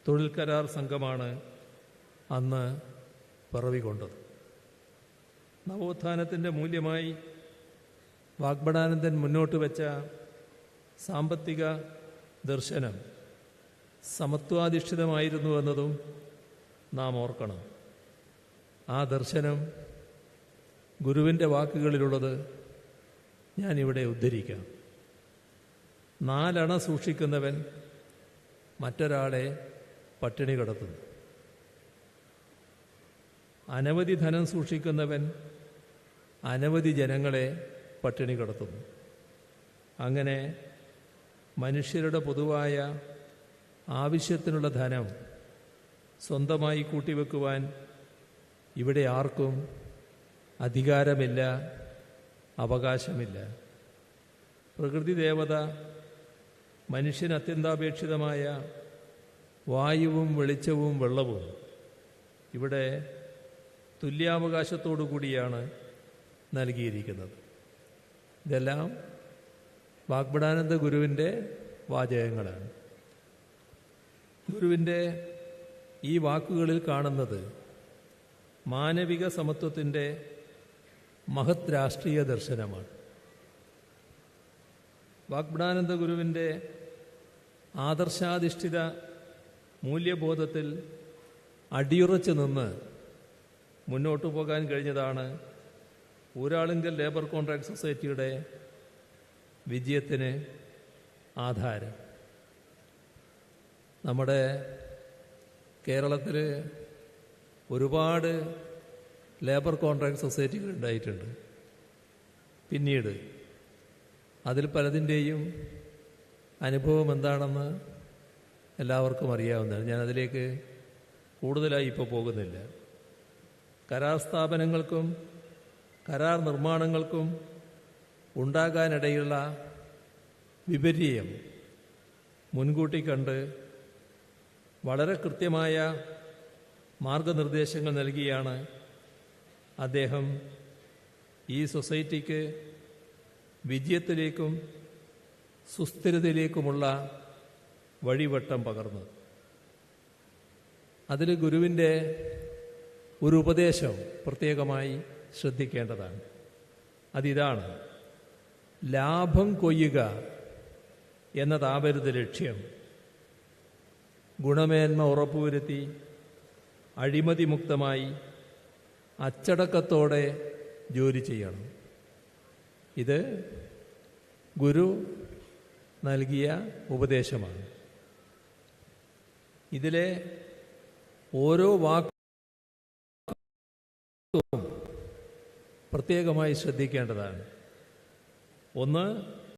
തൊഴിൽ കരാർ സംഘമാണ് അന്ന് പിറവികൊണ്ടത്. നവോത്ഥാനത്തിൻ്റെ മൂല്യമായി വാഗ്ഭടാനന്ദൻ മുന്നോട്ട് വെച്ച സാമ്പത്തിക ദർശനം സമത്വാധിഷ്ഠിതമായിരുന്നു എന്നതും നാം ഓർക്കണം. ആ ദർശനം ഗുരുവിൻ്റെ വാക്കുകളിലുള്ളത് ഞാനിവിടെ ഉദ്ധരിക്കാം. 4 അണ സൂക്ഷിക്കുന്നവൻ മറ്റൊരാളെ പട്ടിണി കിടത്തുന്നു. അനവധി ധനം സൂക്ഷിക്കുന്നവൻ അനവധി ജനങ്ങളെ പട്ടിണി കിടത്തുന്നു. അങ്ങനെ മനുഷ്യരുടെ പൊതുവായ ആവശ്യത്തിനുള്ള ധനം സ്വന്തമായി കൂട്ടിവെക്കുവാൻ ഇവിടെ ആർക്കും അധികാരമില്ല, അവകാശമില്ല. പ്രകൃതി ദേവത മനുഷ്യന് അത്യന്താപേക്ഷിതമായ വായുവും വെളിച്ചവും വെള്ളവും ഇവിടെ തുല്യാവകാശത്തോടു കൂടിയാണ് നൽകിയിരിക്കുന്നത്. ഇതെല്ലാം വാഗ്ഭടാനന്ദ ഗുരുവിൻ്റെ വാചകങ്ങളാണ്. ഗുരുവിൻ്റെ ഈ വാക്കുകളിൽ കാണുന്നത് മാനവിക സമത്വത്തിൻ്റെ മഹത് രാഷ്ട്രീയ ദർശനമാണ്. വാഗ്ഭടാനന്ദ ഗുരുവിൻ്റെ ആദർശാധിഷ്ഠിത മൂല്യബോധത്തിൽ അടിയുറച്ചു നിന്ന് മുന്നോട്ടു പോകാൻ കഴിഞ്ഞതാണ് ഊരാളുങ്കൽ ലേബർ കോൺട്രാക്ട് സൊസൈറ്റിയുടെ വിജയത്തിന് ആധാരം. നമ്മുടെ കേരളത്തിൽ ഒരുപാട് ലേബർ കോൺട്രാക്ട് സൊസൈറ്റികൾ ഉണ്ടായിട്ടുണ്ട്. പിന്നീട് അതിൽ പലതിൻ്റെയും അനുഭവം എന്താണെന്ന് എല്ലാവർക്കും അറിയാവുന്നതാണ്. ഞാനതിലേക്ക് കൂടുതലായി ഇപ്പോൾ പോകുന്നില്ല. കരാർ സ്ഥാപനങ്ങൾക്കും കരാർ നിർമ്മാണങ്ങൾക്കും ഉണ്ടാകാനിടയുള്ള വിപര്യം മുൻകൂട്ടി കണ്ട് വളരെ കൃത്യമായ മാർഗനിർദ്ദേശങ്ങൾ നൽകിയാണ് അദ്ദേഹം ഈ സൊസൈറ്റിക്ക് വിജയത്തിലേക്കും സുസ്ഥിരതയിലേക്കുമുള്ള വഴിവട്ടം പകർന്നത്. അതിൽ ഗുരുവിൻ്റെ ഒരു ഉപദേശം പ്രത്യേകമായി ശ്രദ്ധിക്കേണ്ടതാണ്. അതിതാണ്: ലാഭം കൊയ്യുക എന്നതാവരുത് ലക്ഷ്യം. ഗുണമേന്മ ഉറപ്പുവരുത്തി അഴിമതിമുക്തമായി അച്ചടക്കത്തോടെ ജോലി ചെയ്യണം. ഇത് ഗുരു നൽകിയ ഉപദേശമാണ്. ഇതിലെ ഓരോ വാക്കും പ്രത്യേകമായി ശ്രദ്ധിക്കേണ്ടതാണ്. ഒന്ന്,